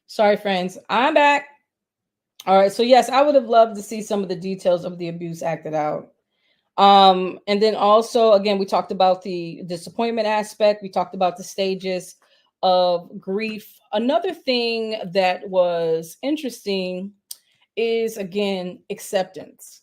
Sorry, friends. I'm back. All right. So yes, I would have loved to see some of the details of the abuse acted out. And then also, again, we talked about the disappointment aspect. We talked about the stages of grief. Another thing that was interesting is again acceptance.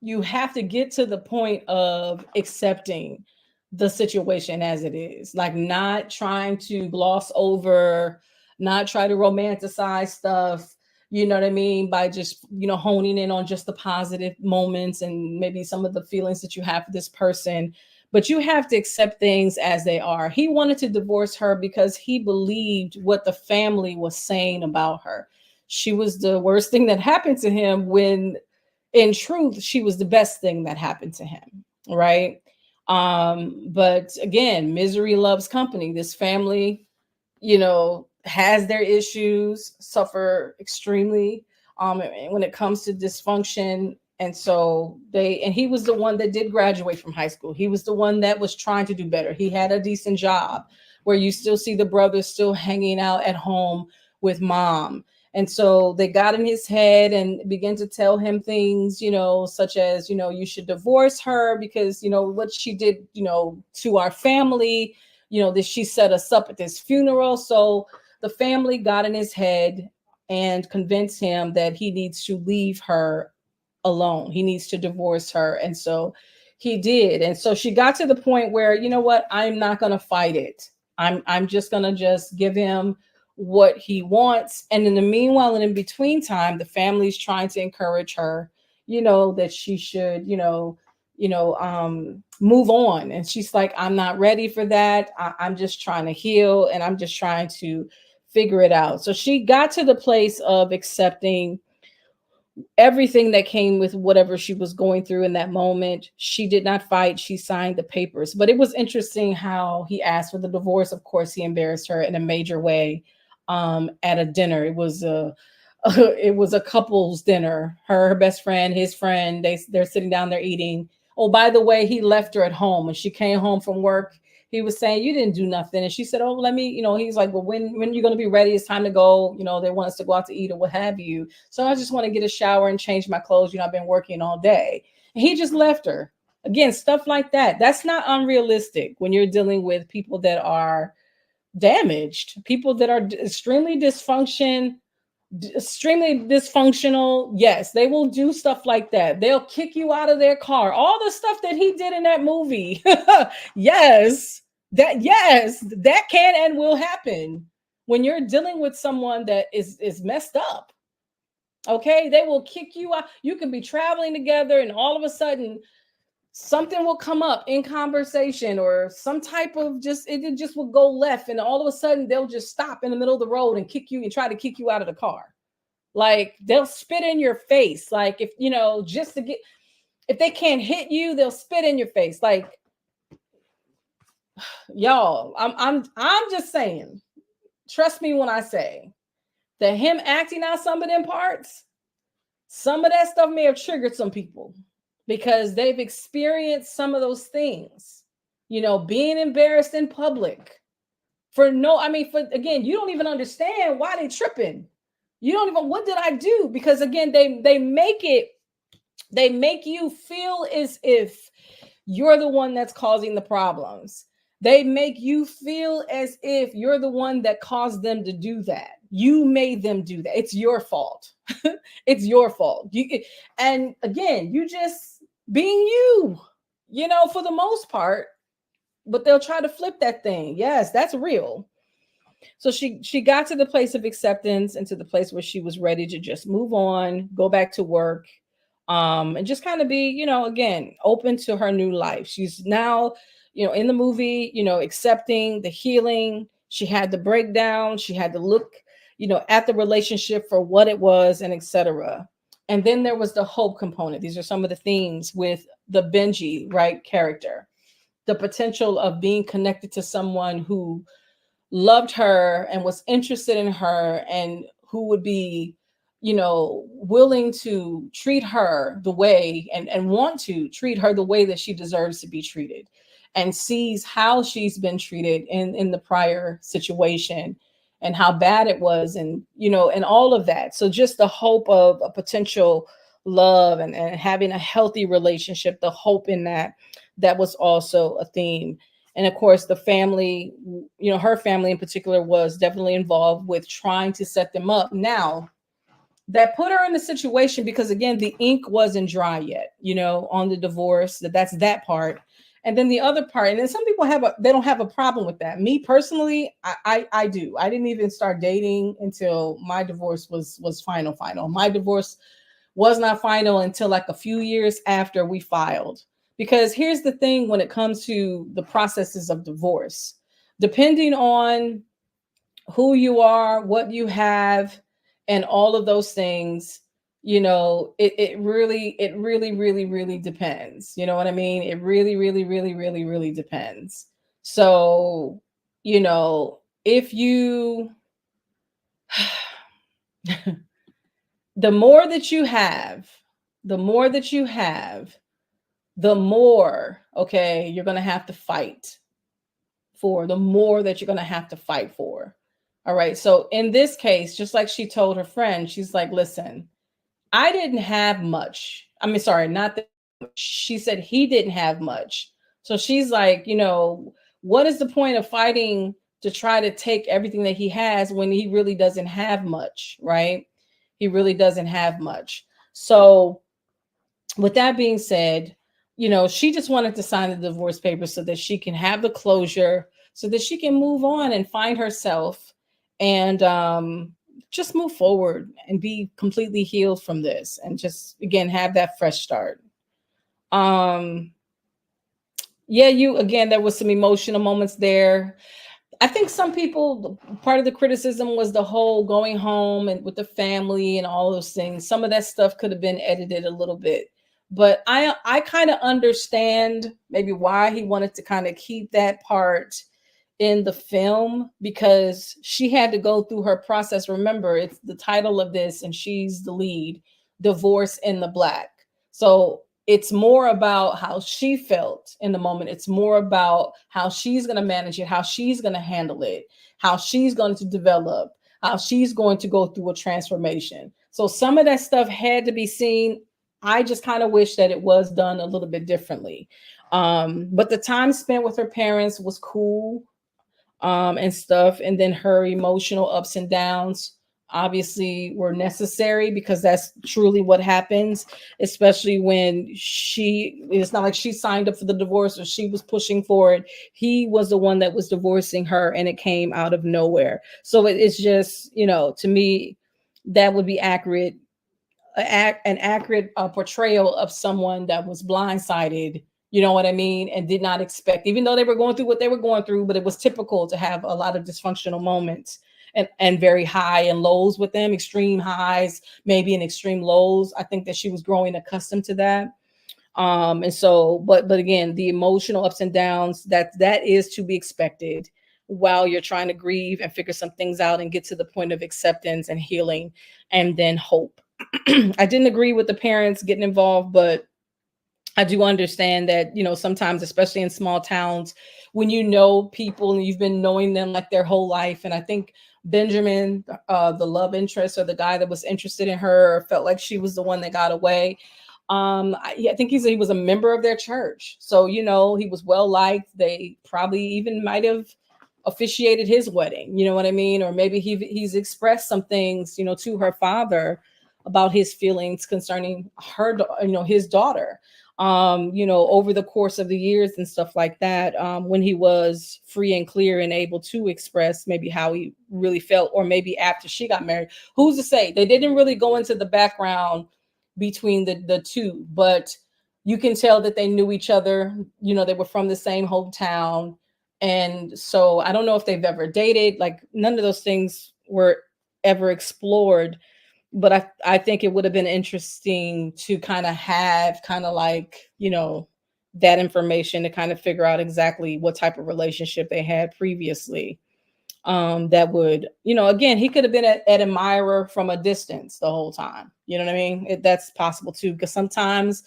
You have to get to the point of accepting the situation as it is, like not trying to gloss over, not try to romanticize stuff, you know what I mean, by just, honing in on just the positive moments and maybe some of the feelings that you have for this person. But you have to accept things as they are. He wanted to divorce her because he believed what the family was saying about her. She was the worst thing that happened to him, when in truth she was the best thing that happened to him, right? But again, misery loves company. This family, has their issues, suffer extremely when it comes to dysfunction. And so and he was the one that did graduate from high school. He was the one that was trying to do better. He had a decent job where you still see the brothers still hanging out at home with mom. And so they got in his head and began to tell him things, such as, you should divorce her because, what she did, to our family, that she set us up at this funeral. So the family got in his head and convinced him that he needs to leave her alone. He needs to divorce her. And so he did. And so she got to the point where, you know what, I'm not going to fight it. I'm just going to just give him what he wants. And in the meanwhile, and in between time, the family's trying to encourage her, that she should, move on. And she's like, I'm not ready for that. I'm just trying to heal, and I'm just trying to figure it out. So she got to the place of accepting everything that came with whatever she was going through in that moment. She did not fight. She signed the papers. But it was interesting how he asked for the divorce. Of course, he embarrassed her in a major way at a dinner. It was a it was a couple's dinner. Her best friend, his friend, they're sitting down, they're eating. Oh, by the way, he left her at home. When she came home from work, he was saying, you didn't do nothing. And she said, oh, let me, he's like, well, when are you going to be ready? It's time to go. They want us to go out to eat or what have you. So I just want to get a shower and change my clothes. I've been working all day. And he just left her. Again, stuff like that. That's not unrealistic when you're dealing with people that are damaged, people that are extremely dysfunctional. Yes, they will do stuff like that. They'll kick you out of their car. All the stuff that he did in that movie. Yes, that can and will happen when you're dealing with someone that is messed up. Okay, they will kick you out. You can be traveling together, and all of a sudden something will come up in conversation, or some type of it just will go left, and all of a sudden they'll just stop in the middle of the road and kick you and try to kick you out of the car. Like, they'll spit in your face. Like, if just to get, if they can't hit you, they'll spit in your face. Like, y'all, I'm just saying, trust me when I say that him acting out some of them parts, some of that stuff may have triggered some people because they've experienced some of those things, being embarrassed in public for again, you don't even understand why they tripping. You don't even, what did I do? Because again, they make you feel as if you're the one that's causing the problems. They make you feel as if you're the one that caused them to do that. You made them do that. It's your fault. It's your fault. And again, you just being you, for the most part, but they'll try to flip that thing. Yes, that's real. So she got to the place of acceptance, and to the place where she was ready to just move on, go back to work, and just kind of be, again, open to her new life. She's now, in the movie, accepting the healing. She had the breakdown. She had to look, at the relationship for what it was, and etc. And then there was the hope component. These are some of the themes with the Benji, right, character. The potential of being connected to someone who loved her and was interested in her, and who would be, willing to treat her the way, and want to treat her the way that she deserves to be treated, and sees how she's been treated in the prior situation. and how bad it was, and and all of that. So just the hope of a potential love, and having a healthy relationship, the hope in that, that was also a theme. And of course, the family, her family in particular, was definitely involved with trying to set them up. Now, that put her in the situation because, again, the ink wasn't dry yet, on the divorce. That's that part. And then the other part, and then some people they don't have a problem with that. Me personally, I do. I didn't even start dating until my divorce was final. My divorce was not final until like a few years after we filed. Because here's the thing, when it comes to the processes of divorce, depending on who you are, what you have, and all of those things, it really depends. You know what I mean? It really depends. So, if you, the more that you have, the more that you have, the more, okay, you're going to have to fight for, the more that you're going to have to fight for. All right. So in this case, just like she told her friend, she's like, listen, I didn't have much. I mean, sorry, not that she said he didn't have much. So she's like, what is the point of fighting to try to take everything that he has when he really doesn't have much, right? He really doesn't have much. So with that being said, she just wanted to sign the divorce papers so that she can have the closure, so that she can move on and find herself, and just move forward and be completely healed from this, and just, again, have that fresh start. Um, yeah, there was some emotional moments there. I think some people, part of the criticism was the whole going home and with the family and all those things. Some of that stuff could have been edited a little bit, but I kind of understand maybe why he wanted to kind of keep that part in the film, because she had to go through her process. Remember, it's the title of this, and she's the lead, Divorce in the Black. So it's more about how she felt in the moment. It's more about how she's going to manage it, how she's going to handle it, how she's going to develop, how she's going to go through a transformation. So some of that stuff had to be seen. I just kind of wish that it was done a little bit differently. But the time spent with her parents was cool, and stuff. And then her emotional ups and downs obviously were necessary, because that's truly what happens, especially when it's not like she signed up for the divorce or she was pushing for it. He was the one that was divorcing her, and it came out of nowhere. So it's just, to me, that would be accurate, an accurate portrayal of someone that was blindsided, you know what I mean, and did not expect, even though they were going through what they were going through, but it was typical to have a lot of dysfunctional moments, and very high and lows with them, extreme highs, maybe, and extreme lows. I think that she was growing accustomed to that. And so, but again, the emotional ups and downs, that is to be expected while you're trying to grieve and figure some things out and get to the point of acceptance and healing, and then hope. I didn't agree with the parents getting involved, but I do understand that, sometimes, especially in small towns, when you know people and you've been knowing them like their whole life. And I think Benjamin, the love interest, or the guy that was interested in her, felt like she was the one that got away. I think he was a member of their church. So, he was well liked. They probably even might have officiated his wedding, you know what I mean? Or maybe he's expressed some things, to her father about his feelings concerning her, his daughter, over the course of the years and stuff like that, when he was free and clear and able to express maybe how he really felt, or maybe after she got married. Who's to say? They didn't really go into the background between the two, but you can tell that they knew each other. They were from the same hometown. And so I don't know if they've ever dated. Like, none of those things were ever explored. But I think it would have been interesting to kind of have like, that information to kind of figure out exactly what type of relationship they had previously. That would, again, he could have been an admirer from a distance the whole time. You know what I mean? That's possible too, because sometimes,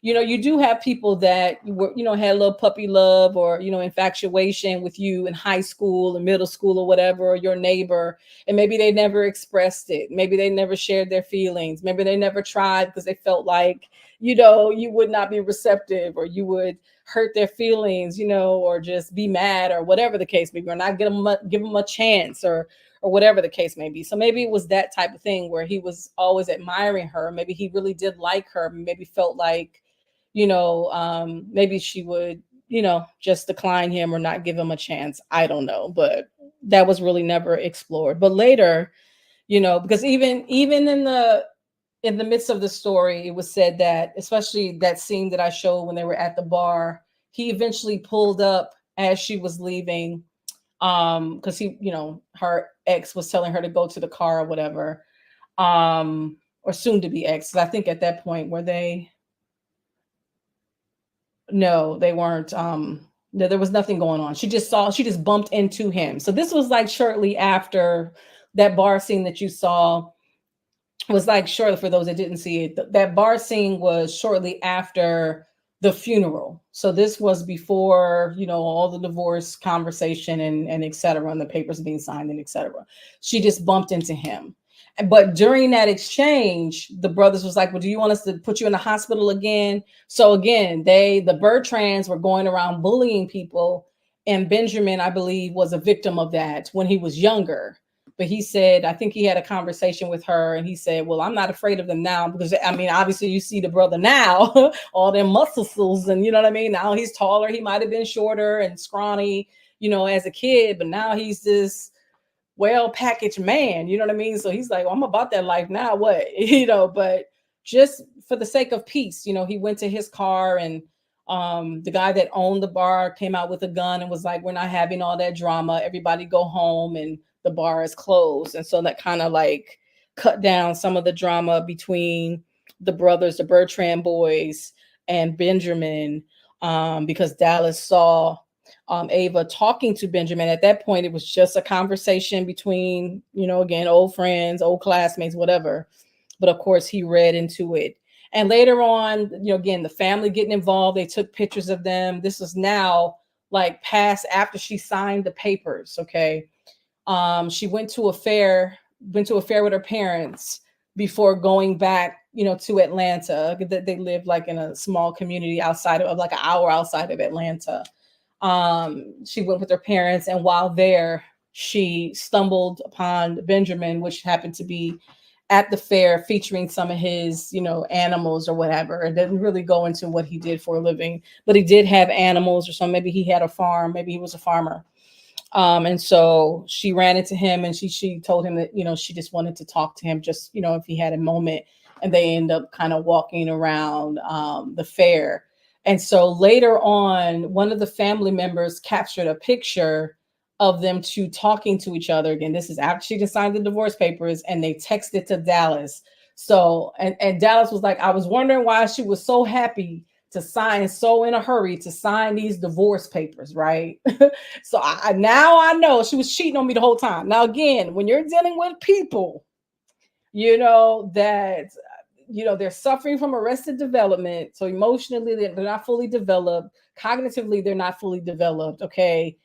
you do have people that were, had a little puppy love or, infatuation with you in high school and middle school or whatever, or your neighbor, and maybe they never expressed it. Maybe they never shared their feelings. Maybe they never tried because they felt like, you would not be receptive, or you would hurt their feelings, or just be mad, or whatever the case may be, or not give them a chance, or whatever the case may be. So maybe it was that type of thing where he was always admiring her. Maybe he really did like her. Maybe felt like, maybe she would, just decline him or not give him a chance. I don't know, but that was really never explored. But later, because even in the midst of the story, it was said that, especially that scene that I showed when they were at the bar, he eventually pulled up as she was leaving, because her ex was telling her to go to the car or whatever, or soon to be ex. I think at that point, were they? No, they weren't. No, there was nothing going on. She just bumped into him. So this was like shortly after that bar scene that you saw. Was like, shortly, for those that didn't see it, that bar scene was shortly after the funeral. So this was before, all the divorce conversation and et cetera, and the papers being signed and et cetera. She just bumped into him. But during that exchange, the brothers was like, well, do you want us to put you in the hospital again? So again, the Bertrands were going around bullying people. And Benjamin, I believe, was a victim of that when he was younger. But he said, I think he had a conversation with her, and he said, well, I'm not afraid of them now, because I mean, obviously you see the brother now, all them muscles, and you know what I mean? Now he's taller. He might have been shorter and scrawny, as a kid, but now he's this well-packaged man, you know what I mean? So he's like, oh, I'm about that life now. What? But just for the sake of peace, he went to his car, and the guy that owned the bar came out with a gun and was like, we're not having all that drama. Everybody go home, and the bar is closed. And so that kind of like cut down some of the drama between the brothers, the Bertrand boys, and Benjamin, because Dallas saw Ava talking to Benjamin. At that point, it was just a conversation between, again, old friends, old classmates, whatever. But of course, he read into it. And later on, again, the family getting involved, they took pictures of them. This is now like past after she signed the papers. Okay. She went to a fair with her parents before going back, to Atlanta. They lived like in a small community outside of like an hour outside of Atlanta. She went with her parents, and while there, she stumbled upon Benjamin, which happened to be at the fair featuring some of his, animals or whatever. It didn't really go into what he did for a living, but he did have animals or something. Maybe he had a farm. Maybe he was a farmer. And so she ran into him, and she told him that, she just wanted to talk to him, just, if he had a moment. And they end up kind of walking around the fair. And so later on, one of the family members captured a picture of them two talking to each other. Again, this is after she just signed the divorce papers, and they texted to Dallas. So, and Dallas was like, I was wondering why she was so happy to sign, so in a hurry to sign these divorce papers, right? So now I know she was cheating on me the whole time. Now, again, when you're dealing with people, that they're suffering from arrested development, so emotionally they're not fully developed, cognitively they're not fully developed. Okay,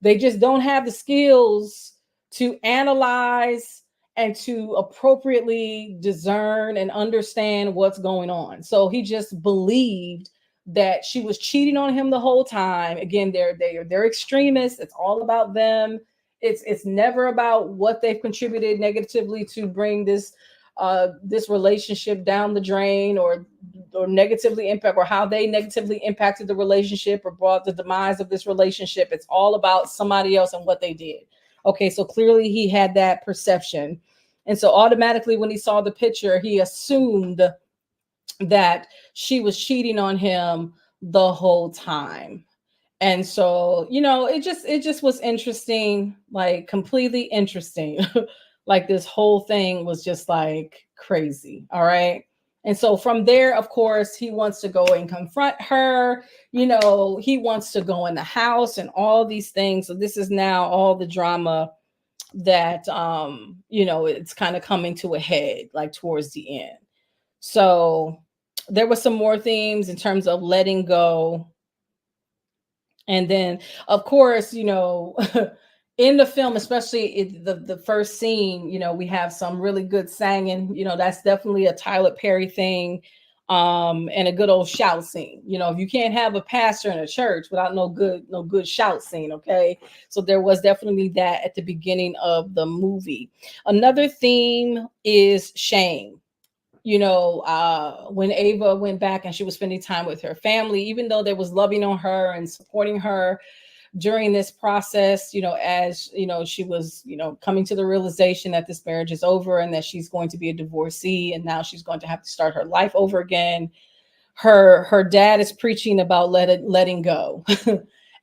they just don't have the skills to analyze and to appropriately discern and understand what's going on. So he just believed that she was cheating on him the whole time. Again, they're extremists. It's all about them. It's never about what they've contributed negatively to bring this relationship down the drain, or negatively impact, or how they negatively impacted the relationship or brought the demise of this relationship. It's all about somebody else and what they did. Okay, so clearly he had that perception. And so automatically when he saw the picture, he assumed that she was cheating on him the whole time. And so, it just was interesting, like completely interesting. Like this whole thing was just like crazy. All right. And so from there, of course, he wants to go and confront her. He wants to go in the house and all these things. So this is now all the drama that, it's kind of coming to a head, like towards the end. So There were some more themes in terms of letting go. And then, of course, in the film, especially the first scene, we have some really good singing. That's definitely a Tyler Perry thing, and a good old shout scene. If you can't have a pastor in a church without no good shout scene, okay. So there was definitely that at the beginning of the movie. Another theme is shame. When Ava went back and she was spending time with her family, even though there was loving on her and supporting her during this process, as she was, coming to the realization that this marriage is over and that she's going to be a divorcee and now she's going to have to start her life over again. Her dad is preaching about letting go.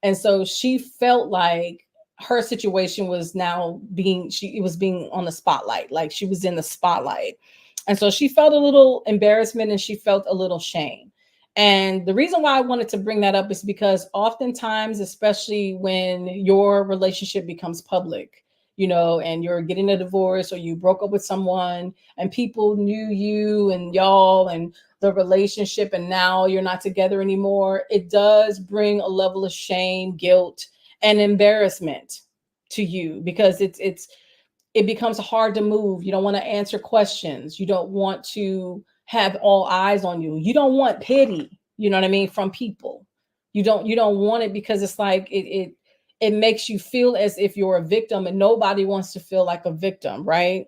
And so she felt like her situation was now it was being on the spotlight, like she was in the spotlight. And so she felt a little embarrassment and she felt a little shame. And the reason why I wanted to bring that up is because oftentimes, especially when your relationship becomes public, and you're getting a divorce or you broke up with someone and people knew you and y'all and the relationship, and now you're not together anymore, it does bring a level of shame, guilt, and embarrassment to you, because it becomes hard to move. You don't want to answer questions. You don't want to have all eyes on you. You don't want pity, you know what I mean, from people. You don't want it, because it's like it makes you feel as if you're a victim, and nobody wants to feel like a victim, right?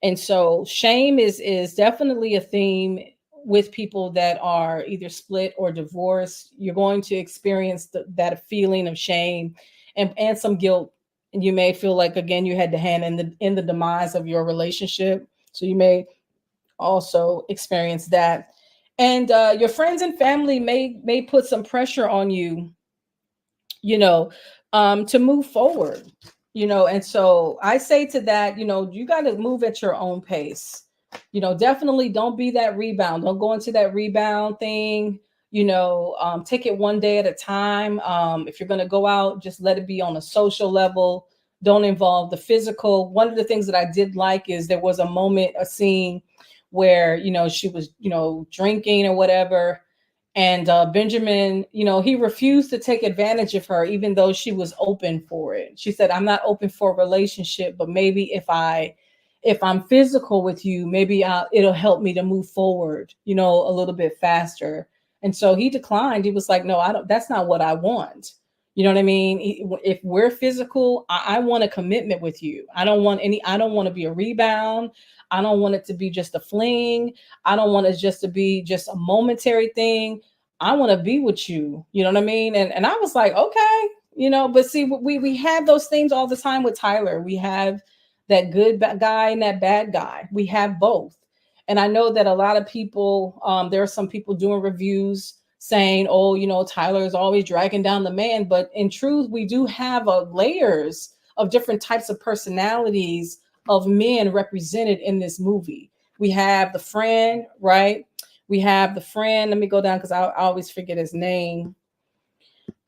And so shame is definitely a theme with people that are either split or divorced. You're going to experience that feeling of shame and some guilt. And you may feel like, again, you had the hand in the demise of your relationship. So you may also experience that. And your friends and family may put some pressure on you, you know, to move forward, and so I say to that, you got to move at your own pace. Definitely don't be that rebound. Don't go into that rebound thing. Take it one day at a time. If you're going to go out, just let it be on a social level. Don't involve the physical. One of the things that I did like is there was a scene where, she was, drinking or whatever, and Benjamin, he refused to take advantage of her, even though she was open for it. She said, "I'm not open for a relationship, but maybe if I'm physical with you, maybe it'll help me to move forward, a little bit faster." And so he declined. He was like, "No, I don't. That's not what I want." You know what I mean? If we're physical, I want a commitment with you. I don't want any. I don't want to be a rebound. I don't want it to be just a fling. I don't want it just to be just a momentary thing. I want to be with you. You know what I mean? And I was like, okay, but see, we have those things all the time with Tyler. We have that good guy and that bad guy. We have both. And I know that a lot of people, there are some people doing reviews saying, oh, Tyler is always dragging down the man. But in truth, we do have layers of different types of personalities of men represented in this movie. We have the friend, right? We have the friend. Let me go down because I always forget his name.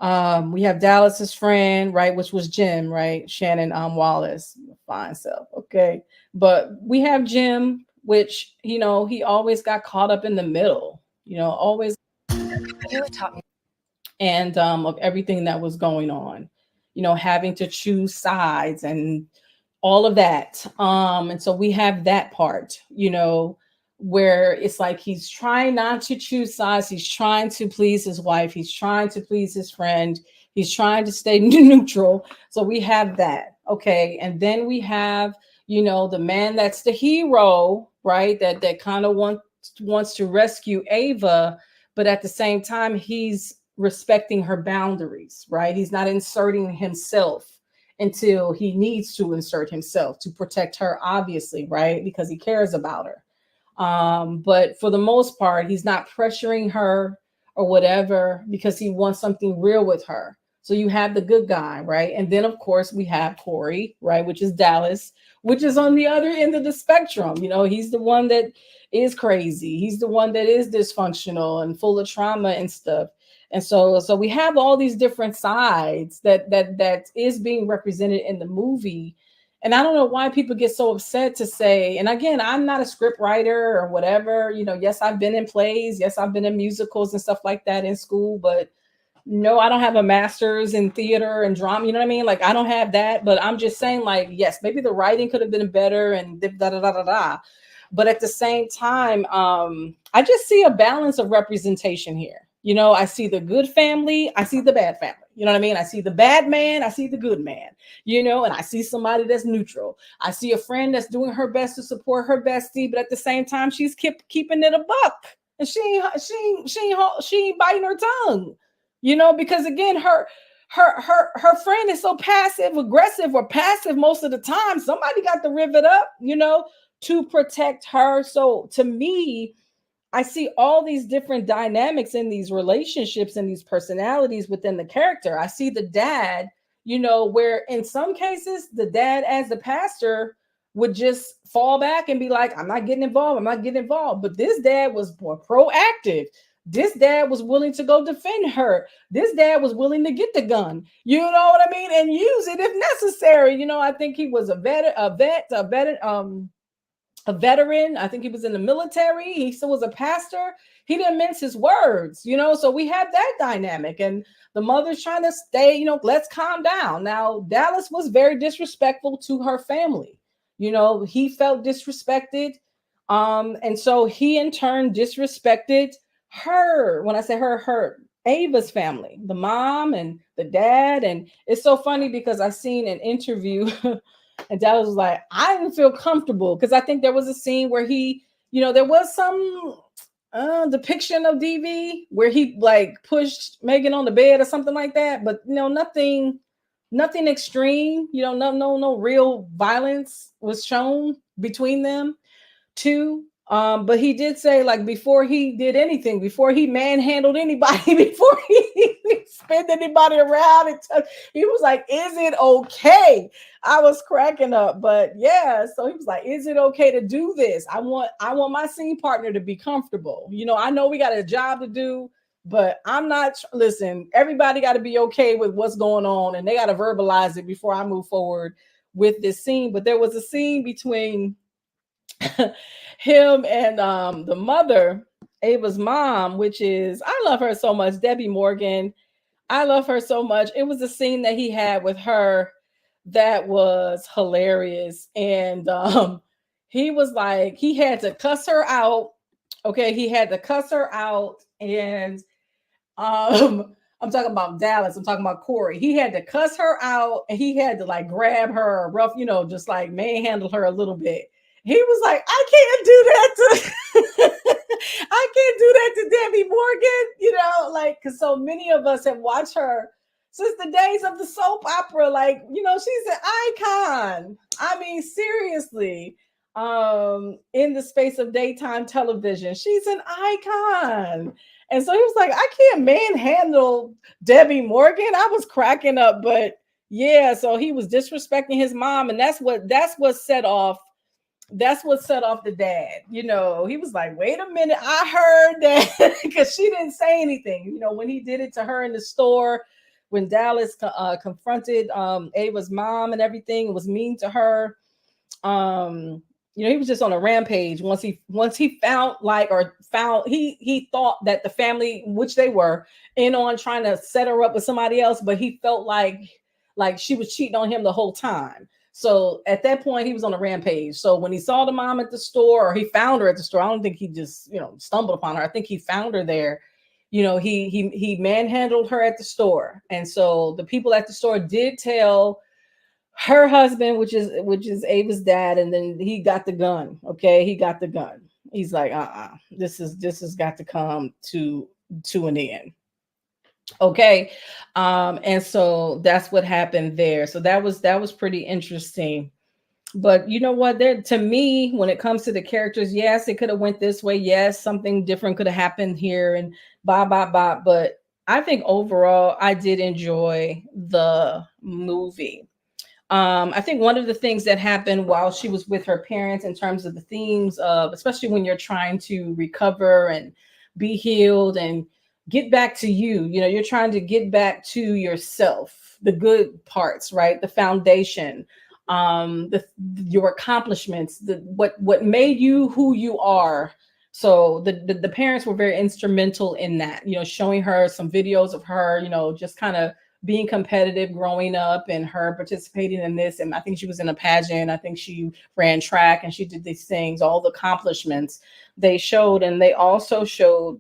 We have Dallas's friend, right, which was Jim, right? Shannon Wallace, fine self. Okay. But we have Jim, which, he always got caught up in the middle, always, and of everything that was going on, having to choose sides and all of that. And so we have that part, where it's like he's trying not to choose sides. He's trying to please his wife. He's trying to please his friend. He's trying to stay neutral. So we have that. Okay. And then we have, the man that's the hero, right? That kind of wants to rescue Ava, but at the same time, he's respecting her boundaries, right? He's not inserting himself until he needs to insert himself to protect her, obviously, right? Because he cares about her. But for the most part, he's not pressuring her or whatever because he wants something real with her. So you have the good guy, right? And then, of course, we have Corey, right? Which is Dallas, which is on the other end of the spectrum. He's the one that is crazy. He's the one that is dysfunctional and full of trauma and stuff. And so we have all these different sides that is being represented in the movie. And I don't know why people get so upset to say, and again, I'm not a script writer or whatever. Yes, I've been in plays. Yes, I've been in musicals and stuff like that in school, but no, I don't have a master's in theater and drama. You know what I mean? Like, I don't have that, but I'm just saying, like, yes, maybe the writing could have been better and da da da da da. But at the same time, I just see a balance of representation here. I see the good family, I see the bad family. You know what I mean? I see the bad man, I see the good man, and I see somebody that's neutral. I see a friend that's doing her best to support her bestie, but at the same time, she's keeping it a buck. And she ain't biting her tongue, because again, her friend is so passive aggressive or passive most of the time. Somebody got to riv it up, to protect her. So to me, I see all these different dynamics in these relationships and these personalities within the character. I see the dad, where in some cases the dad as the pastor would just fall back and be like, I'm not getting involved. I'm not getting involved. But this dad was more proactive. This dad was willing to go defend her. This dad was willing to get the gun, you know what I mean, and use it if necessary. I think he was a veteran. I think he was in the military. He still was a pastor. He didn't mince his words, so we have that dynamic. And the mother's trying to stay, let's calm down. Now, Dallas was very disrespectful to her family. He felt disrespected. And so he in turn disrespected her. When I say her Ava's family, the mom and the dad. And it's so funny because I seen an interview and Dallas was like, I didn't feel comfortable, because I think there was a scene where he, there was some depiction of DV where he like pushed Megan on the bed or something like that, but nothing extreme, no real violence was shown between them two. But he did say, like, before he did anything, before he manhandled anybody, before he spin anybody around he was like, is it okay? I was cracking up. But yeah, so he was like, is it okay to do this? I want my scene partner to be comfortable. I know we got a job to do, but I'm not, listen, everybody got to be okay with what's going on, and they got to verbalize it before I move forward with this scene. But there was a scene between him and the mother, Ava's mom, which is, I love her so much, Debbie Morgan. I love her so much. It was a scene that he had with her that was hilarious. And he was like, he had to cuss her out. Okay, he had to cuss her out. And I'm talking about Dallas. I'm talking about Corey. He had to cuss her out, and he had to like grab her rough, just like manhandle her a little bit. He was like, I can't do that to I can't do that to Debbie Morgan, like, because so many of us have watched her since the days of the soap opera. Like, she's an icon. I mean, seriously, in the space of daytime television, she's an icon. And so he was like, I can't manhandle Debbie Morgan. I was cracking up, but yeah, so he was disrespecting his mom, and that's what set off the dad. He was like, wait a minute, I heard that, because she didn't say anything. When he did it to her in the store, when Dallas confronted Ava's mom and everything, and was mean to her. He was just on a rampage once he found he thought that the family, which they were in on trying to set her up with somebody else, but he felt like she was cheating on him the whole time. So at that point, he was on a rampage. So when he saw the mom at the store, or he found her at the store, I don't think he just, stumbled upon her. I think he found her there. He manhandled her at the store. And so the people at the store did tell her husband, which is Ava's dad, and then he got the gun. Okay, he got the gun. He's like, this has got to come to an end. Okay. And so that's what happened there. So that was pretty interesting. But you know what, there, to me, when it comes to the characters, yes, it could have went this way. Yes, something different could have happened here, and blah blah blah. But I think overall I did enjoy the movie. I think one of the things that happened while she was with her parents, in terms of the themes of, especially when you're trying to recover and be healed and get back to you're trying to get back to yourself, the good parts, right? The foundation. the your accomplishments, what made you who you are. So the parents were very instrumental in that, showing her some videos of her, just kind of being competitive growing up, and her participating in this. And I think she was in a pageant. I think she ran track, and she did these things, all the accomplishments they showed. And they also showed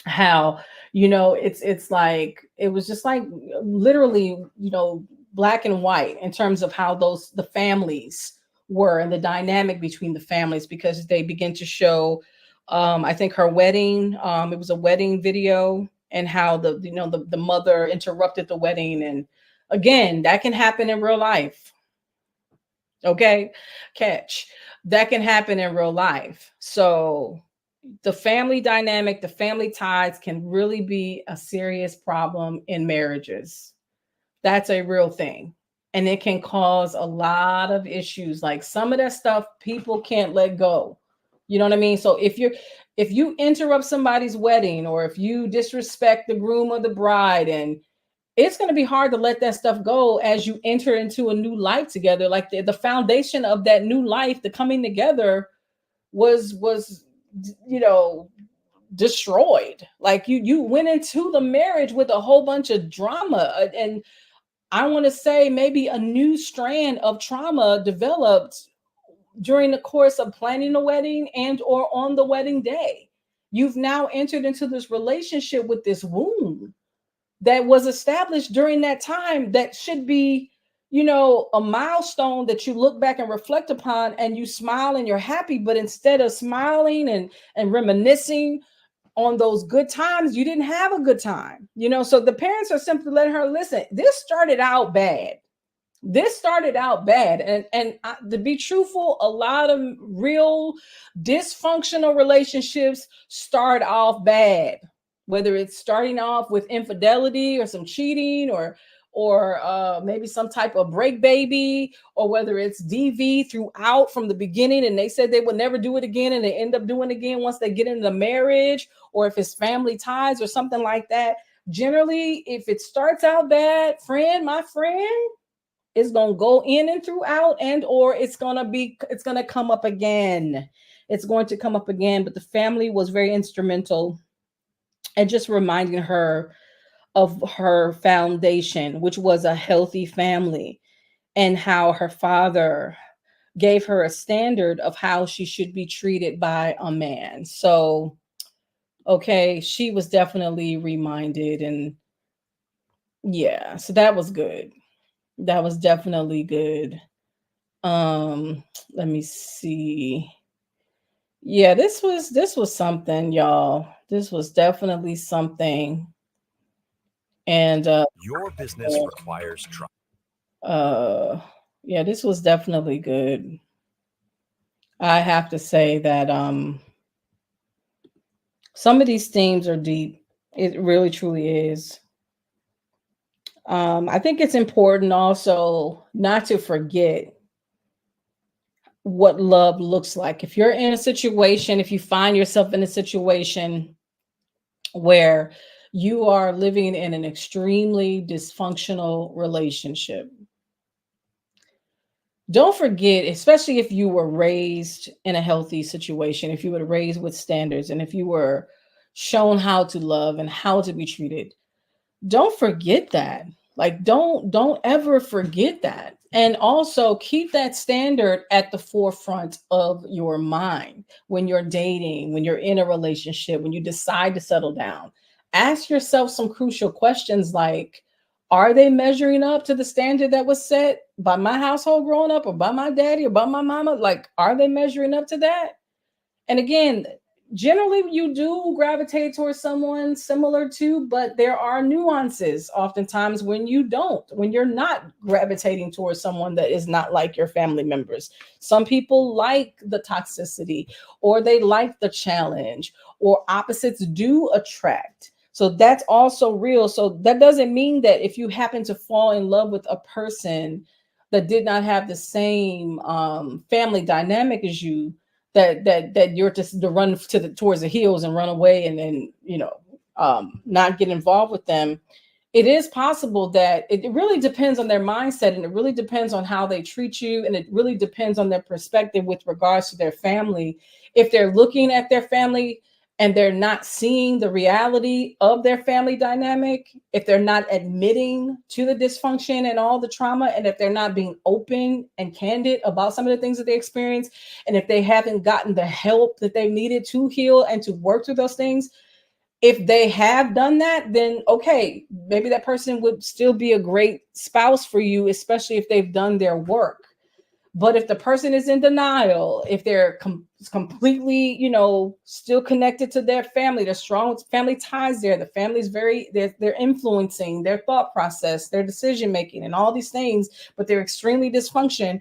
how, it's like, it was just like literally, black and white in terms of how the families were, and the dynamic between the families, because they begin to show, I think her wedding, it was a wedding video, and how the mother interrupted the wedding. And again, that can happen in real life. Okay, catch, that can happen in real life. So the family dynamic, the family ties can really be a serious problem in marriages. That's a real thing. And it can cause a lot of issues. Like, some of that stuff people can't let go. You know what I mean? So if you interrupt somebody's wedding, or if you disrespect the groom or the bride, and it's going to be hard to let that stuff go as you enter into a new life together. Like, the foundation of that new life, the coming together, was you know destroyed. Like, you went into the marriage with a whole bunch of drama, and I want to say maybe a new strand of trauma developed during the course of planning a wedding and or on the wedding day. You've now entered into this relationship with this wound that was established during that time, that should be, a milestone that you look back and reflect upon, and you smile and you're happy. But instead of smiling and reminiscing on those good times, you didn't have a good time. So the parents are simply letting her, listen, this started out bad. And to be truthful, a lot of real dysfunctional relationships start off bad, whether it's starting off with infidelity or some cheating, or maybe some type of break baby, or whether it's DV throughout from the beginning, and they said they would never do it again, and they end up doing it again once they get into marriage, or if it's family ties or something like that. Generally, if it starts out bad, my friend, it's gonna go in and throughout, and or it's gonna come up again. It's going to come up again. But the family was very instrumental, and just reminding her of her foundation, which was a healthy family, and how her father gave her a standard of how she should be treated by a man. So, okay, she was definitely reminded. And yeah, so that was good. That was definitely good. Let me see. Yeah, this was something, y'all. This was definitely something. And Your business requires trust. uh yeah, this was definitely good. I have to say that some of these themes are deep. It really truly is. I think it's important also not to forget what love looks like. If you're in a situation, if you find yourself in a situation where you are living in an extremely dysfunctional relationship, don't forget, especially if you were raised in a healthy situation, if you were raised with standards, and if you were shown how to love and how to be treated, don't forget that. Like, don't ever forget that. And also keep that standard at the forefront of your mind when you're dating, when you're in a relationship, when you decide to settle down. Ask yourself some crucial questions like, are they measuring up to the standard that was set by my household growing up, or by my daddy, or by my mama? Like, are they measuring up to that? And again, generally you do gravitate towards someone similar to, but there are nuances oftentimes when you're not gravitating towards someone that is not like your family members. Some people like the toxicity, or they like the challenge, or opposites do attract. So that's also real. So that doesn't mean that if you happen to fall in love with a person that did not have the same family dynamic as you, that you're just to run towards the hills and run away, and then not get involved with them. it is possible that it really depends on their mindset, and it really depends on how they treat you, and it really depends on their perspective with regards to their family. If they're looking at their family and they're not seeing the reality of their family dynamic, if they're not admitting to the dysfunction and all the trauma, and if they're not being open and candid about some of the things that they experience, and if they haven't gotten the help that they needed to heal and to work through those things, if they have done that, then okay, maybe that person would still be a great spouse for you, especially if they've done their work. But if the person is in denial, if they're completely, still connected to their family, there's strong family ties there. The family's they're influencing their thought process, their decision making, and all these things, but they're extremely dysfunction.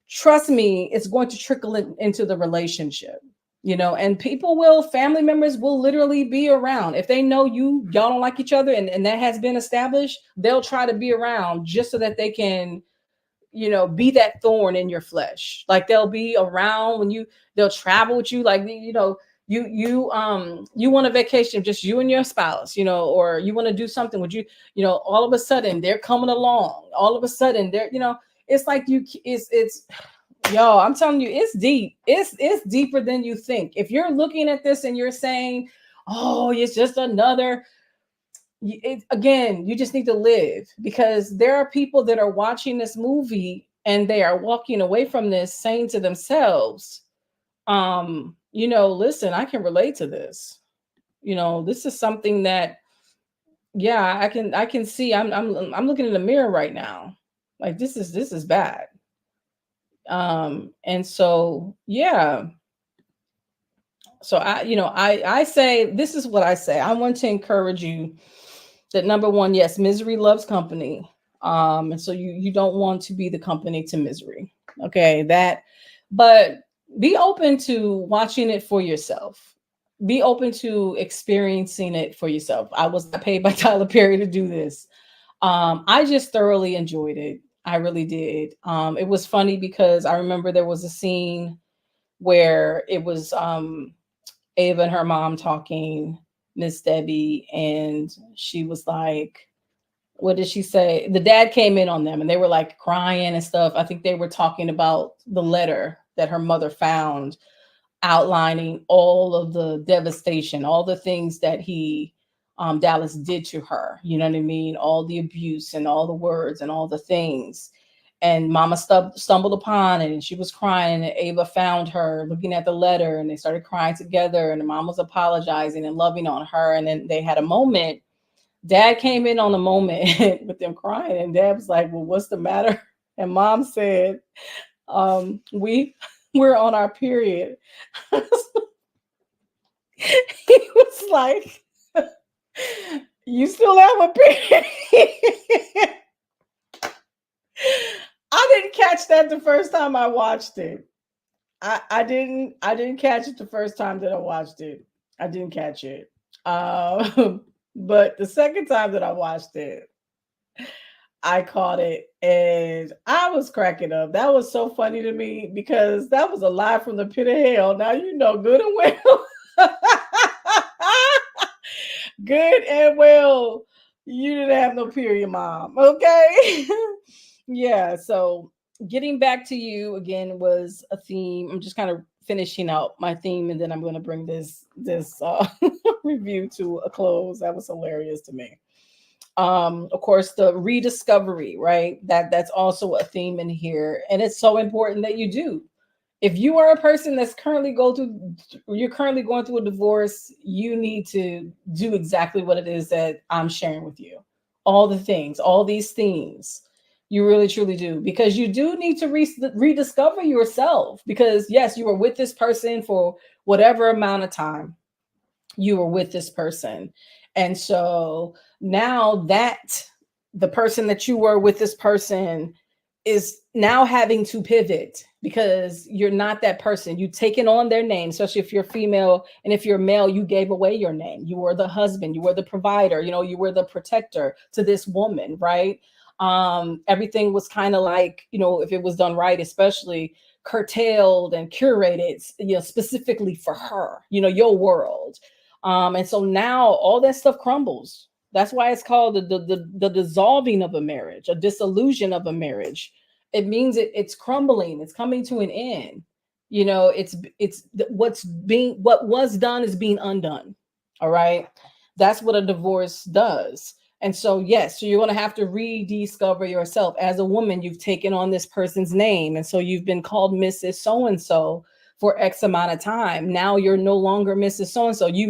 Trust me, it's going to trickle into the relationship. And family members will literally be around. If they know y'all don't like each other, and that has been established, they'll try to be around just so that they can be that thorn in your flesh. Like they'll be around they'll travel with you. Like, you want a vacation, just you and your spouse, or you want to do something with all of a sudden they're coming along. All of a sudden it's like it's yo, I'm telling you, it's deep. It's deeper than you think. If you're looking at this and you're saying, oh, it's just another, again, you just need to live, because there are people that are watching this movie and they are walking away from this saying to themselves, listen, I can relate to this. This is something that, yeah, I can see. I'm looking in the mirror right now. Like this is bad. And so, yeah. So I say, this is what I say. I want to encourage you that, number one, yes, misery loves company. And so you don't want to be the company to misery. Okay, but be open to watching it for yourself. Be open to experiencing it for yourself. I was not paid by Tyler Perry to do this. I just thoroughly enjoyed it. I really did. It was funny because I remember there was a scene where it was Ava and her mom talking, Miss Debbie, and she was like, what did she say? The dad came in on them and they were like crying and stuff. I think they were talking about the letter that her mother found, outlining all of the devastation, all the things that Dallas did to her. You know what I mean? All the abuse and all the words and all the things. And Mama stumbled upon it, and she was crying, and Ava found her looking at the letter, and they started crying together, and the mom was apologizing and loving on her. And then they had a moment. Dad came in on the moment with them crying, and Dad was like, well, what's the matter? And Mom said, we're on our period. He was like, you still have a period? I didn't catch that the first time I watched it. I didn't catch it the first time that I watched it. I didn't catch it. But the second time that I watched it, I caught it and I was cracking up. That was so funny to me because that was a lie from the pit of hell. Now you know good and well. Good and well, you didn't have no period, Mom. Okay. Yeah. So getting back to you again was a theme. I'm just kind of finishing out my theme, and then I'm going to bring this review to a close. That was hilarious to me. Of course, the rediscovery, right? That's also a theme in here, and it's so important that you do. If you are a person that's you're currently going through a divorce, you need to do exactly what it is that I'm sharing with you. All the things, all these themes, you really truly do, because you do need to rediscover yourself. Because yes, you were with this person for whatever amount of time you were with this person. And so now that the person that you were with this person is now having to pivot, because you're not that person. You've taken on their name, especially if you're female. And if you're male, you gave away your name. You were the husband, you were the provider, you were the protector to this woman, right? Everything was kind of like, if it was done right, especially curtailed and curated, specifically for her, your world. And so now all that stuff crumbles. That's why it's called the dissolving of a marriage, a dissolution of a marriage. It means it's crumbling, it's coming to an end. You know, what was done is being undone. All right. That's what a divorce does. And so, yes, so you're going to have to rediscover yourself. As a woman, you've taken on this person's name. And so you've been called Mrs. So and so for X amount of time. Now you're no longer Mrs. So and so. You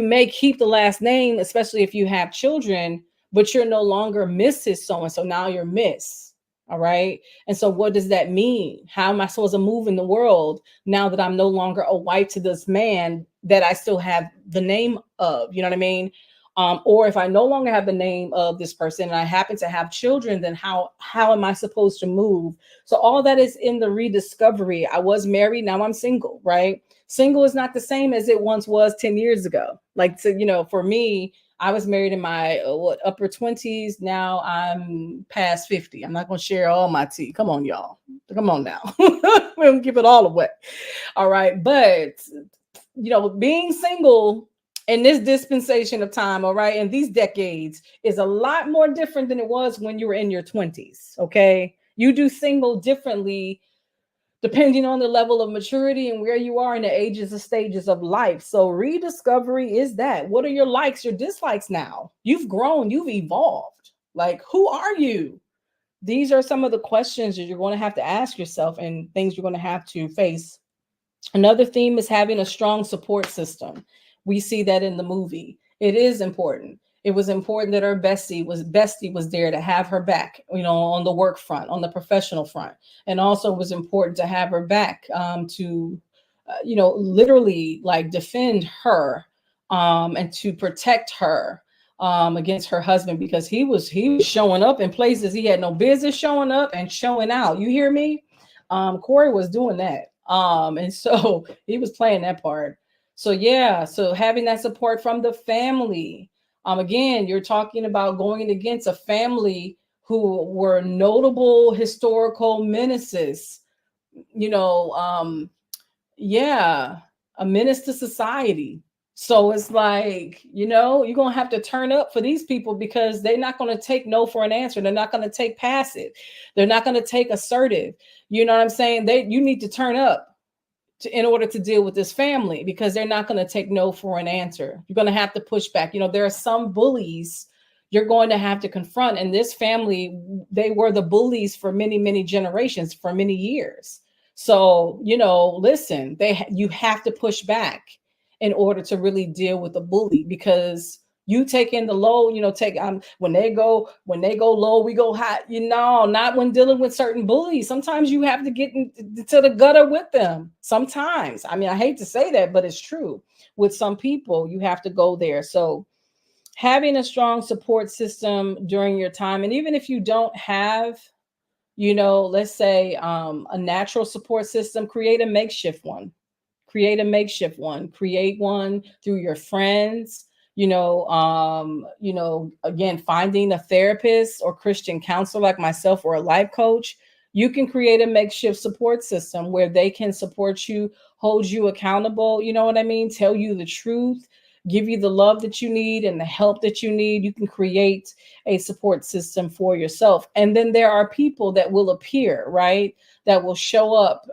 may keep the last name, especially if you have children, but you're no longer Mrs. So and so. Now you're Miss. All right. And so, what does that mean? How am I supposed to move in the world now that I'm no longer a wife to this man that I still have the name of? You know what I mean? Or if I no longer have the name of this person and I happen to have children, then how am I supposed to move? So all that is in the rediscovery. I was married, now I'm single, right? Single is not the same as it once was 10 years ago. Like, so, for me, I was married in my upper 20s. Now I'm past 50. I'm not going to share all my tea. Come on, y'all. Come on now. We don't give it all away. All right. But, being single in this dispensation of time, all right, in these decades is a lot more different than it was when you were in your 20s. Okay. You do single differently depending on the level of maturity and where you are in the ages and stages of life. So rediscovery is that. What are your likes, your dislikes now? You've grown, you've evolved. Like, who are you? These are some of the questions that you're going to have to ask yourself and things you're going to have to face. Another theme is having a strong support system. We see that in the movie. It is important. It was important that her bestie was there to have her back, on the work front, on the professional front, and also was important to have her back to, literally like defend her and to protect her against her husband because he was showing up in places he had no business showing up and showing out. You hear me? Corey was doing that. And so he was playing that part. So yeah, so having that support from the family. Again, you're talking about going against a family who were notable historical menaces, you know, yeah, a menace to society. So it's like, you're going to have to turn up for these people because they're not going to take no for an answer. They're not going to take passive. They're not going to take assertive. You know what I'm saying? You need to turn up in order to deal with this family because they're not going to take no for an answer. You're going to have to push back. There are some bullies you're going to have to confront. And this family, they were the bullies for many, many generations, for many years. So, listen, you have to push back in order to really deal with the bully because you take in the low, when they go low, we go high. Not when dealing with certain bullies. Sometimes you have to get into the gutter with them. Sometimes, I mean, I hate to say that, but it's true. With some people, you have to go there. So having a strong support system during your time, and even if you don't have, let's say a natural support system, create a makeshift one. Create one through your friends, again, finding a therapist or Christian counselor like myself or a life coach. You can create a makeshift support system where they can support you, hold you accountable, you know what I mean, tell you the truth, give you the love that you need and the help that you need. You can create a support system for yourself. And then there are people that will appear, right, that will show up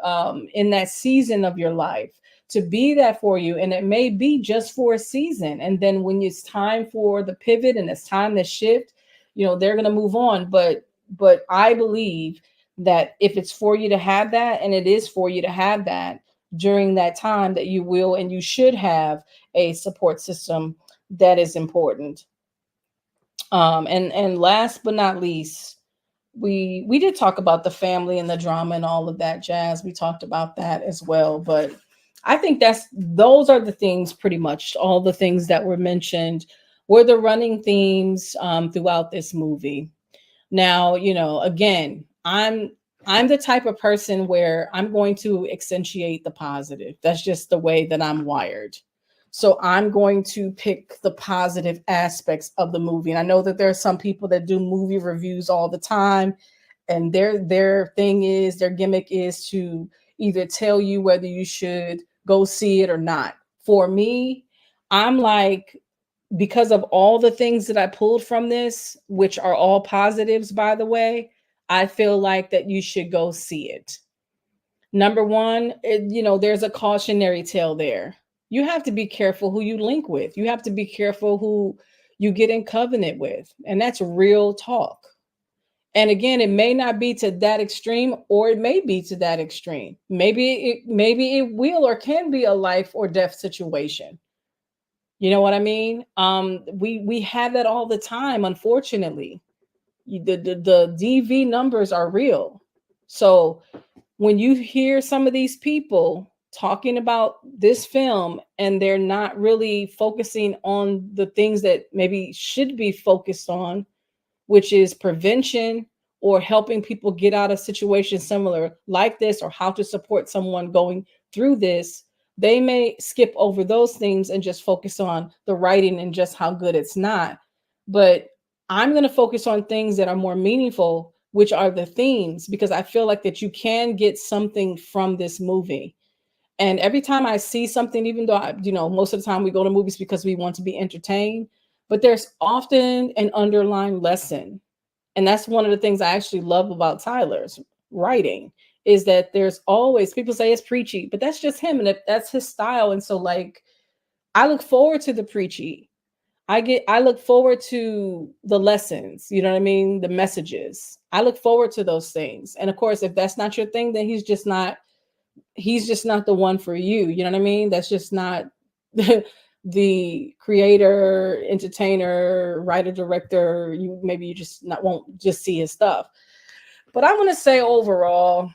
in that season of your life to be that for you. And it may be just for a season. And then when it's time for the pivot and it's time to shift, they're going to move on. But I believe that if it's for you to have that, and it is for you to have that during that time, that you will and you should have a support system that is important. And last but not least, we did talk about the family and the drama and all of that jazz. We talked about that as well. But I think those are the things, pretty much all the things that were mentioned were the running themes throughout this movie. Now, again, I'm the type of person where I'm going to accentuate the positive. That's just the way that I'm wired. So I'm going to pick the positive aspects of the movie. And I know that there are some people that do movie reviews all the time, and their gimmick is to either tell you whether you should go see it or not. For me, I'm like, because of all the things that I pulled from this, which are all positives, by the way, I feel like that you should go see it. Number one, there's a cautionary tale there. You have to be careful who you link with. You have to be careful who you get in covenant with. And that's real talk. And again, it may not be to that extreme, or it may be to that extreme. Maybe it will or can be a life or death situation. You know what I mean? We have that all the time, unfortunately. The DV numbers are real. So when you hear some of these people talking about this film and they're not really focusing on the things that maybe should be focused on, which is prevention or helping people get out of situations similar like this, or how to support someone going through this, they may skip over those things and just focus on the writing and just how good it's not. But I'm going to focus on things that are more meaningful, which are the themes, because I feel like that you can get something from this movie. And every time I see something, even though most of the time we go to movies because we want to be entertained, but there's often an underlying lesson. And that's one of the things I actually love about Tyler's writing, is that there's always, people say it's preachy, but that's just him, and that's his style. And so, like, I look forward to the preachy. I look forward to the lessons, you know what I mean? The messages. I look forward to those things. And of course, if that's not your thing, then he's just not the one for you. You know what I mean? That's just not the creator, entertainer, writer, director. You just not won't just see his stuff. But I want to say overall,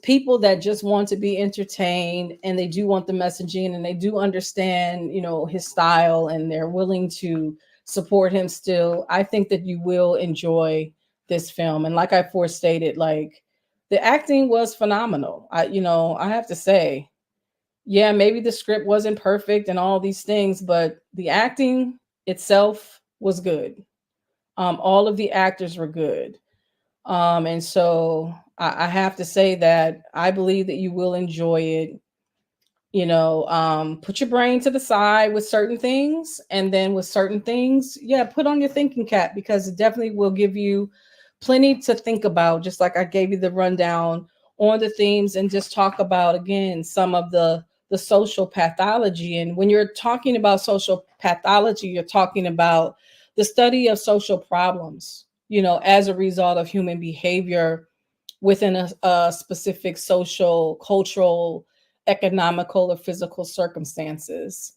people that just want to be entertained and they do want the messaging and they do understand, his style, and they're willing to support him still, I think that you will enjoy this film. And like I forestated, like, the acting was phenomenal. I have to say, yeah, maybe the script wasn't perfect and all these things, but the acting itself was good. All of the actors were good. And so I have to say that I believe that you will enjoy it. Put your brain to the side with certain things, and then with certain things, yeah, put on your thinking cap, because it definitely will give you plenty to think about, just like I gave you the rundown on the themes, and just talk about again some of the social pathology. And when you're talking about social pathology, you're talking about the study of social problems, as a result of human behavior within a specific social, cultural, economical, or physical circumstances.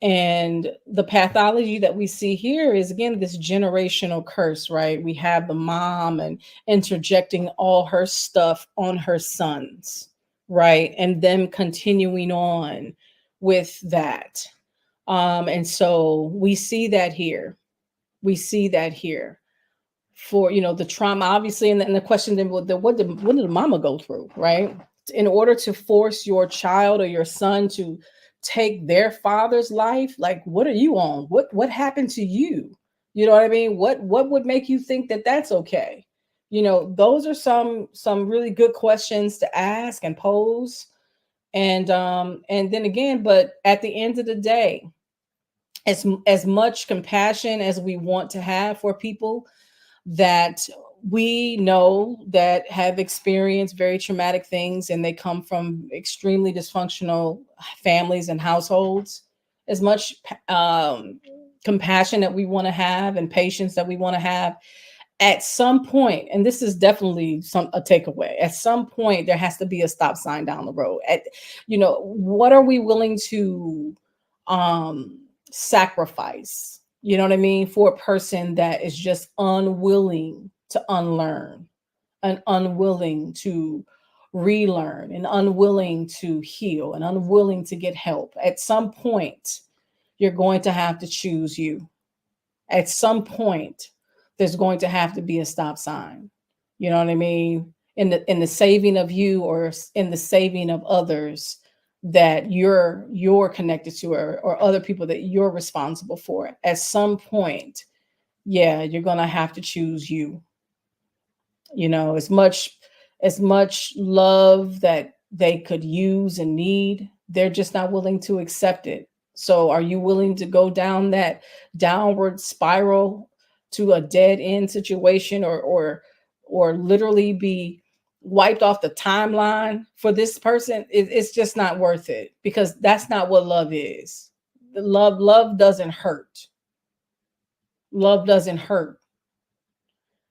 And the pathology that we see here is, again, this generational curse, right? We have the mom and interjecting all her stuff on her sons, right? And them continuing on with that. And so we see that here. We see that here for, the trauma, obviously. And the question then, what did the mama go through, right? In order to force your child or your son to take their father's life, like, what are you on? What happened to you? You know what I mean? What would make you think that that's okay? Those are some really good questions to ask and pose. And then again, but at the end of the day, as much compassion as we want to have for people that we know that have experienced very traumatic things, and they come from extremely dysfunctional families and households, as much compassion that we want to have and patience that we want to have, at some point, and this is definitely a takeaway, at some point there has to be a stop sign down the road. What are we willing to sacrifice, you know what I mean, for a person that is just unwilling to unlearn, and unwilling to relearn, and unwilling to heal, and unwilling to get help? At some point, you're going to have to choose you. At some point, there's going to have to be a stop sign. You know what I mean? In the saving of you, or in the saving of others that you're connected to, or other people that you're responsible for. At some point, yeah, you're gonna have to choose you. As much love that they could use and need, they're just not willing to accept it. So are you willing to go down that downward spiral to a dead end situation, or literally be wiped off the timeline for this person? It's just not worth it, because that's not what love is. Love doesn't hurt. Love doesn't hurt.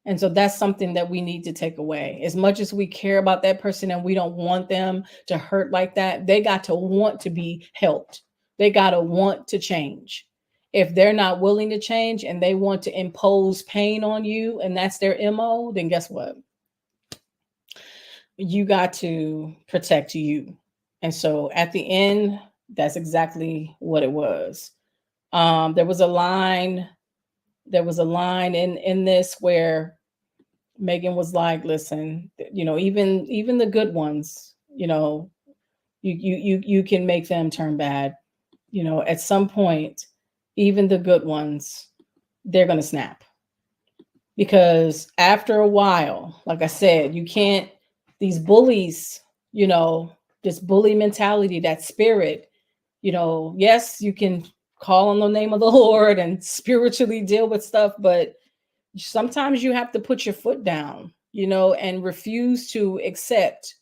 And so that's something that we need to take away. As much as we care about that person and we don't want them to hurt like that, they got to want to be helped. They got to want to change. If they're not willing to change and they want to impose pain on you, and that's their MO, then guess what? You got to protect you. And so at the end, that's exactly what it was. There was a line in this where Megan was like, listen, even the good ones, you can make them turn bad. At some point, even the good ones, they're going to snap. Because after a while, like I said, you can't, these bullies, this bully mentality, that spirit, yes, you can call on the name of the Lord and spiritually deal with stuff, but sometimes you have to put your foot down, and refuse to accept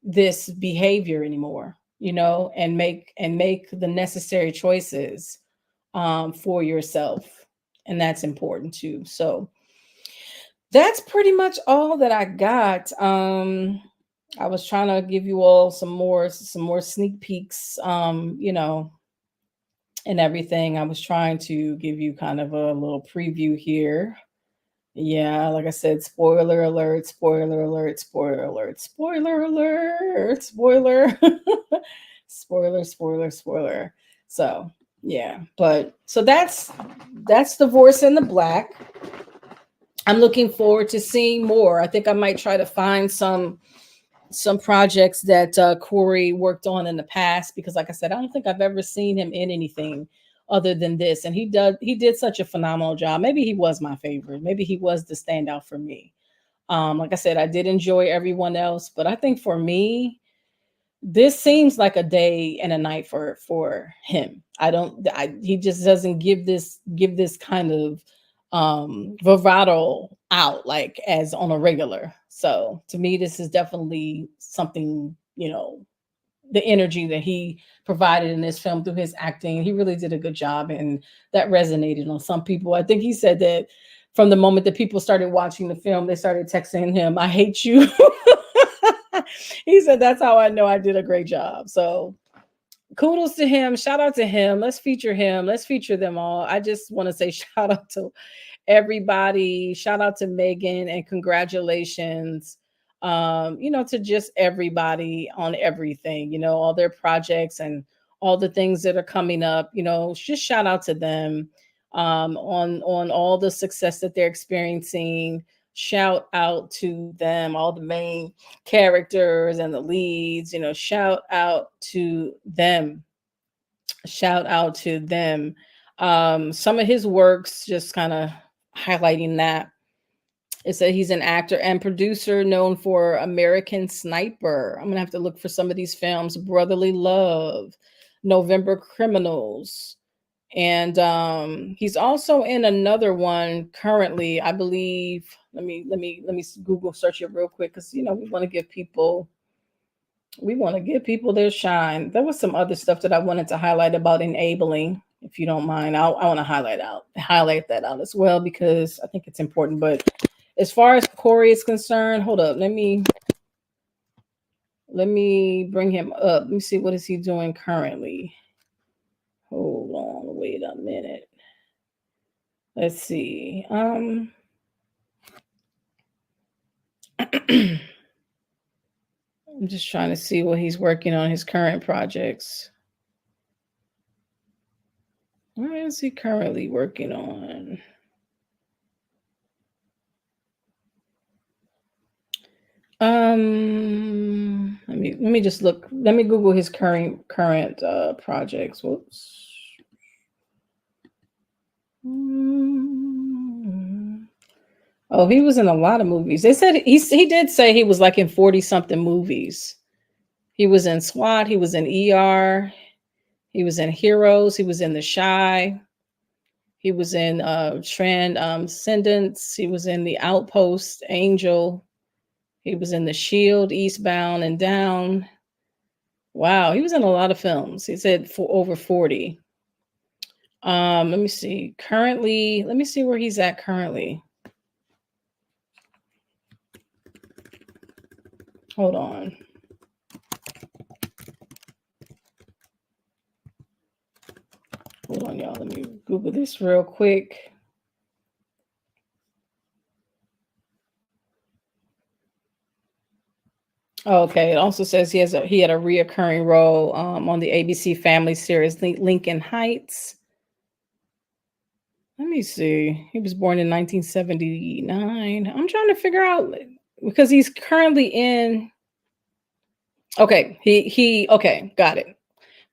this behavior anymore, and make the necessary choices for yourself. And that's important too. So that's pretty much all that I got. I was trying to give you all some more sneak peeks, and everything. I was trying to give you kind of a little preview here. Yeah, like I said, spoiler alert, spoiler alert, spoiler alert, spoiler alert, spoiler, spoiler. So yeah, but so that's Divorce in the Black. I'm looking forward to seeing more. I think I might try to find some projects that Corey worked on in the past, because like I said, I don't think I've ever seen him in anything other than this. And he did such a phenomenal job. Maybe he was my favorite. Maybe he was the standout for me. Like I said, I did enjoy everyone else, but I think for me, this seems like a day and a night for him. He just doesn't give this kind of vibrato out like as on a regular. So to me, this is definitely something, the energy that he provided in this film through his acting. He really did a good job, and that resonated on some people. I think he said that from the moment that people started watching the film, they started texting him, "I hate you." He said, "That's how I know I did a great job." So kudos to him. Shout out to him. Let's feature him. Let's feature them all. I just want to say shout out to everybody. Shout out to Megan, and congratulations, to just everybody on everything, all their projects and all the things that are coming up, just shout out to them, on all the success that they're experiencing. Shout out to them, all the main characters and the leads, shout out to them. Shout out to them. Some of his works, just kind of highlighting that. It said he's an actor and producer known for American Sniper. I'm gonna have to look for some of these films. Brotherly Love, November Criminals, and he's also in another one currently, I believe. Let me Google search it real quick, because we want to give people their shine. There was some other stuff that I wanted to highlight about enabling. If you don't mind, I want to highlight that out as well, because I think it's important. But as far as Corey is concerned, hold up, let me bring him up. Let me see, what is he doing currently. Hold on, wait a minute. Let's see. I'm just trying to see what he's working on, his current projects. What is he currently working on? Let me just look. Let me Google his current projects. Whoops. Oh, he was in a lot of movies. They said he did say he was like in 40 something movies. He was in SWAT. He was in ER. He was in Heroes. He was in The Shy. He was in Transcendence. He was in The Outpost, Angel. He was in The Shield, Eastbound and Down. Wow, he was in a lot of films. He said for over 40. Let me see. Currently, let me see where he's at currently. Hold on. Hold on, y'all. Let me Google this real quick. Okay, it also says he had a reoccurring role on the ABC Family series Lincoln Heights. Let me see. He was born in 1979. I'm trying to figure out because he's currently in. Okay, he okay, got it.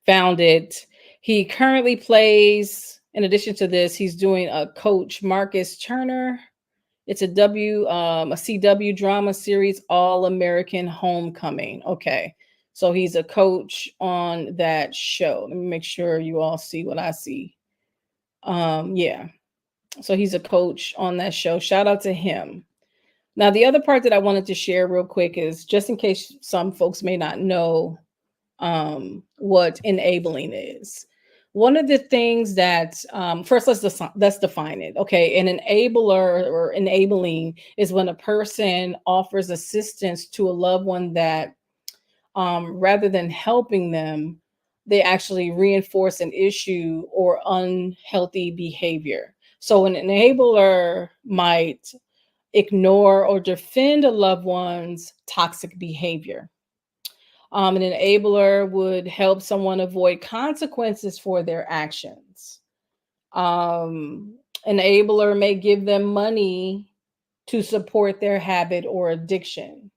Found it. He currently plays. In addition to this, he's doing a Coach Marcus Turner. It's a CW drama series, All American Homecoming. Okay, so he's a coach on that show. Let me make sure you all see what I see. Yeah. So he's a coach on that show. Shout out to him. Now, the other part that I wanted to share real quick is just in case some folks may not know what enabling is. One of the things that first let's define it. Okay, an enabler or enabling is when a person offers assistance to a loved one that rather than helping them, they actually reinforce an issue or unhealthy behavior. So an enabler might ignore or defend a loved one's toxic behavior. An enabler would help someone avoid consequences for their actions. Enabler may give them money to support their habit or addiction.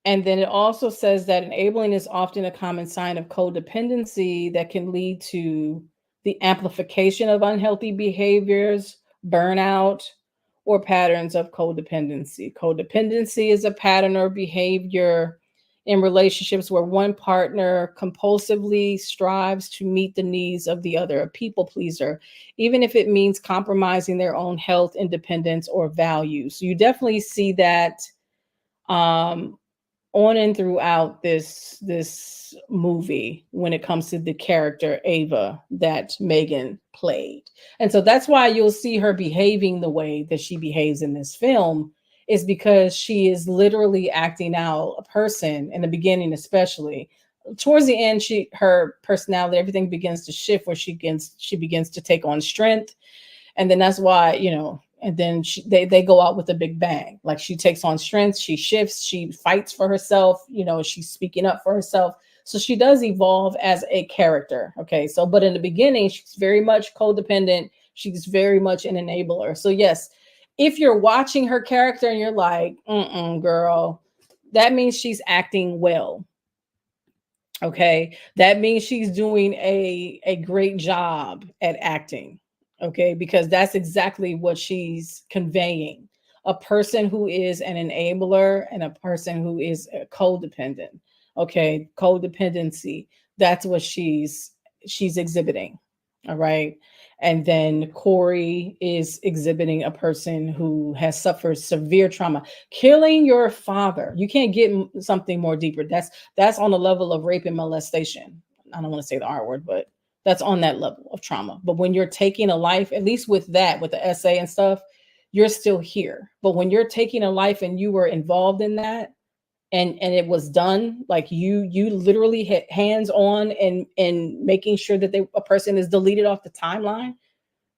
And then it also says that enabling is often a common sign of codependency that can lead to the amplification of unhealthy behaviors, burnout, or patterns of codependency. Codependency is a pattern or behavior in relationships where one partner compulsively strives to meet the needs of the other, a people pleaser, even if it means compromising their own health, independence, or values. So you definitely see that on and throughout this movie when it comes to the character Ava that Megan played. And so that's why you'll see her behaving the way that she behaves in this film, is because she is literally acting out a person in the beginning, especially. Towards the end, her personality, everything begins to shift where she begins to take on strength. And then that's why, and then they go out with a big bang. Like she takes on strength, she shifts, she fights for herself, she's speaking up for herself. So she does evolve as a character. Okay. So, but in the beginning, she's very much codependent. She's very much an enabler. So yes, if you're watching her character and you're like, girl, that means she's acting well. Okay. That means she's doing a great job at acting. Okay, because that's exactly what she's conveying. A person who is an enabler and a person who is codependent. Okay, codependency. That's what she's exhibiting. All right. And then Corey is exhibiting a person who has suffered severe trauma. Killing your father. You can't get something more deeper. That's on the level of rape and molestation. I don't want to say the R word, but that's on that level of trauma. But when you're taking a life, at least with the essay and stuff, you're still here. But when you're taking a life and you were involved in that and it was done, like you literally hit hands on and making sure that a person is deleted off the timeline.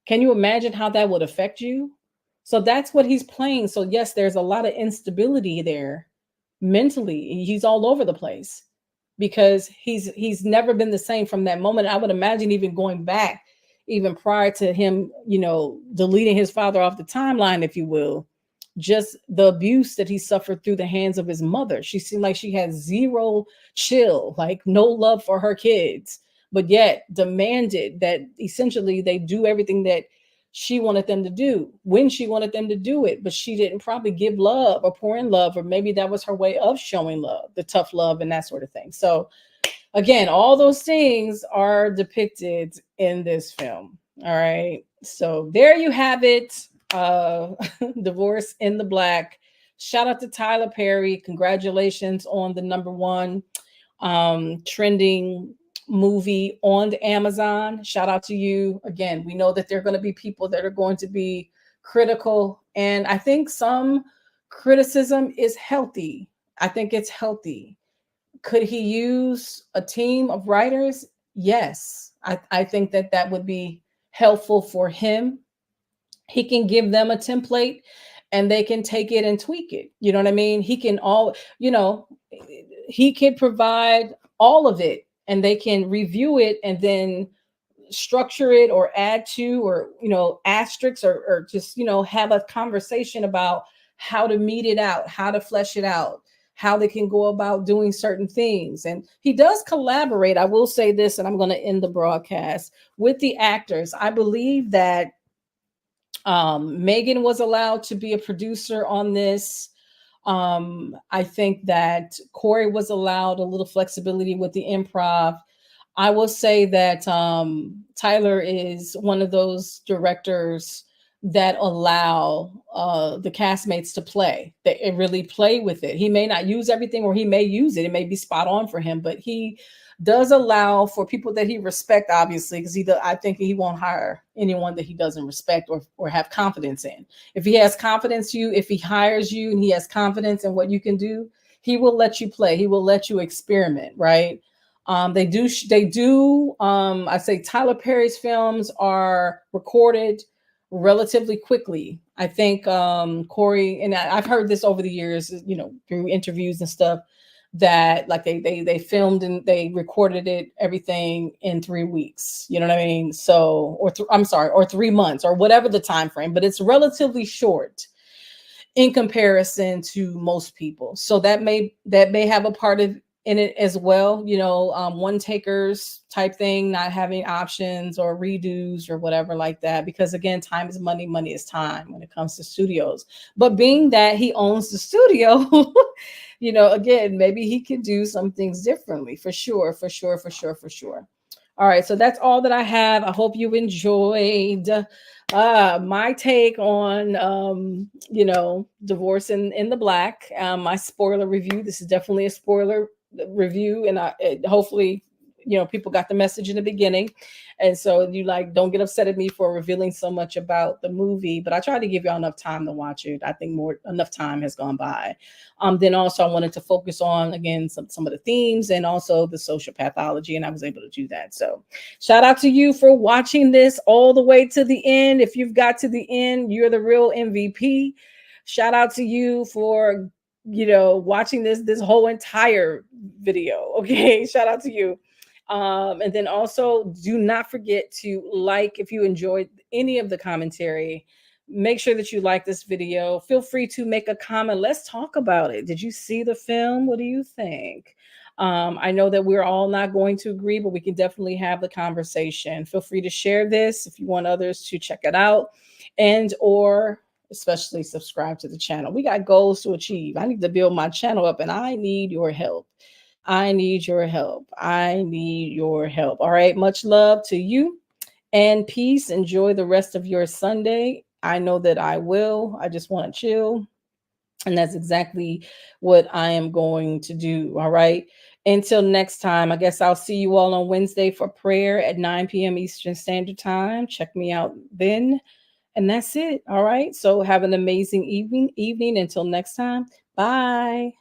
Can you imagine how that would affect you? So that's what he's playing. So yes, there's a lot of instability there mentally. He's all over the place because he's never been the same from that moment. I would imagine even going back, even prior to him, deleting his father off the timeline, if you will, just the abuse that he suffered through the hands of his mother. She seemed like she had zero chill, like no love for her kids, but yet demanded that essentially they do everything that she wanted them to do when she wanted them to do it, but she didn't probably give love or pour in love, or maybe that was her way of showing love, the tough love and that sort of thing. So Again, all those things are depicted in this film. All right. So there you have it. Divorce in the Black. Shout out to Tyler Perry. Congratulations on the number one trending movie on the Amazon. Shout out to you. Again, we know that there are going to be people that are going to be critical. And I think some criticism is healthy. I think it's healthy. Could he use a team of writers? Yes. I think that that would be helpful for him. He can give them a template and they can take it and tweak it. You know what I mean? He can all, he can provide all of it and they can review it and then structure it or add to or asterisks or just have a conversation about how to meet it out, how to flesh it out, how they can go about doing certain things. And he does collaborate, I will say this, and I'm going to end the broadcast, with the actors. I believe that Megan was allowed to be a producer on this. I think that Corey was allowed a little flexibility with the improv. I will say that Tyler is one of those directors that allow the castmates to play. They really play with it. He may not use everything, or he may use it. It may be spot on for him, but he does allow for people that he respect, obviously, because I think he won't hire anyone that he doesn't respect or have confidence in. If he has confidence in you, if he hires you and he has confidence in what you can do, he will let you play. He will let you experiment, right? They do. I say Tyler Perry's films are recorded relatively quickly. I think Corey, and I've heard this over the years, through interviews and stuff, that like they filmed and they recorded it everything in 3 weeks. You know what I mean? So, or 3 months or whatever the time frame, but it's relatively short in comparison to most people. So that may have a part of in it as well, one takers type thing, not having options or redos or whatever like that, because again, time is money, money is time when it comes to studios. But being that he owns the studio, again, maybe he can do some things differently, for sure. All right, so that's all that I have. I hope you enjoyed my take on Divorce in the Black, my spoiler review. This is definitely a spoiler review, and hopefully people got the message in the beginning, and so you don't get upset at me for revealing so much about the movie, but I tried to give y'all enough time to watch it. I think enough time has gone by. Then also I wanted to focus on, again, some of the themes and also the social pathology, and I was able to do that. So shout out to you for watching this all the way to the end. If you've got to the end, you're the real MVP. Shout out to you for watching this whole entire video. Okay, shout out to you. And then also do not forget to like, if you enjoyed any of the commentary, make sure that you like this video. Feel free to make a comment. Let's talk about it. Did you see the film? What do you think? I know that we're all not going to agree, but we can definitely have the conversation. Feel free to share this if you want others to check it out, and or especially subscribe to the channel. We got goals to achieve. I need to build my channel up, and I need your help. I need your help. I need your help. All right. Much love to you and peace. Enjoy the rest of your Sunday. I know that I will. I just want to chill. And that's exactly what I am going to do. All right. Until next time, I guess I'll see you all on Wednesday for prayer at 9 p.m. Eastern Standard Time. Check me out then. And that's it. All right. So have an amazing evening. Until next time. Bye.